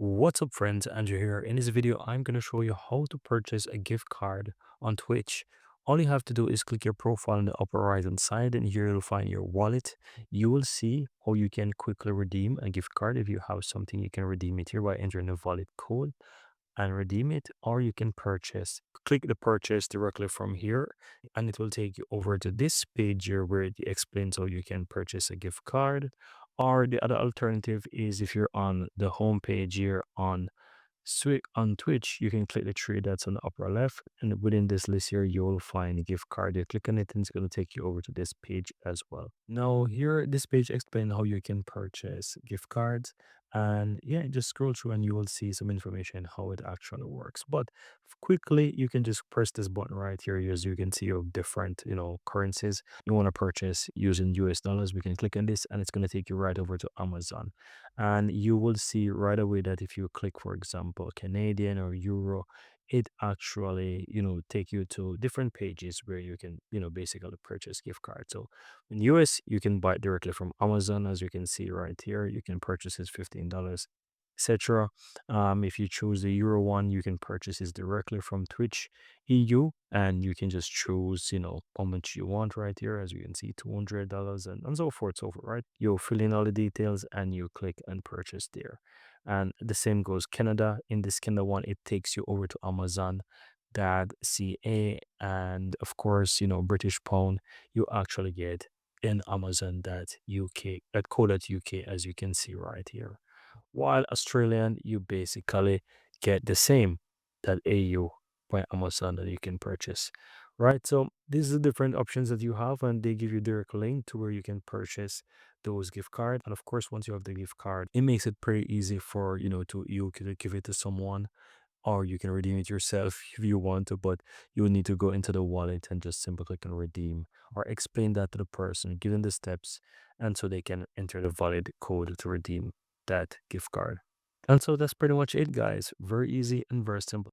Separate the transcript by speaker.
Speaker 1: What's up friends, Andrew here. In this video, I'm going to show you how to purchase a gift card on Twitch. All you have to do is click your profile on the upper right hand side and here you'll find your wallet. You will see how you can quickly redeem a gift card. If you have something, you can redeem it here by entering the wallet code and redeem it, or you can purchase. Click the purchase directly from here and it will take you over to this page here where it explains how you can purchase a gift card. Or the other alternative is if you're on the home page here on Twitch, you can click the three dots on the upper left, and within this list here, you will find a gift card. You click on it, and it's going to take you over to this page as well. Now, here, this page explains how you can purchase gift cards, and yeah, just scroll through, and you will see some information how it actually works. But quickly, you can just press this button right here, as you can see your different, currencies you want to purchase using US dollars. We can click on this, and it's going to take you right over to Amazon. And you will see right away that if you click, for example, Canadian or Euro, it actually, take you to different pages where you can, basically purchase gift cards. So in US, you can buy it directly from Amazon, as you can see right here. You can purchase it $15, etc. If you choose the Euro one, you can purchase it directly from Twitch EU, and you can just choose, how much you want right here. As you can see, $200 and so forth, so forth, right? You fill in all the details and you click and purchase there. And the same goes Canada. In this Canada one, it takes you over to Amazon that CA, and of course, British pound, you actually get in Amazon that UK, that code.uk, as you can see right here. While Australian, you basically get the same that AU by Amazon that you can purchase, right? So these are the different options that you have, and they give you direct link to where you can purchase those gift cards. And of course, once you have the gift card, it makes it pretty easy for to you to give it to someone, or you can redeem it yourself if you want to. But you will need to go into the wallet and just simply click on redeem, or explain that to the person, give them the steps, and so they can enter the valid code to redeem that gift card. And so that's pretty much it, guys. Very easy and very simple.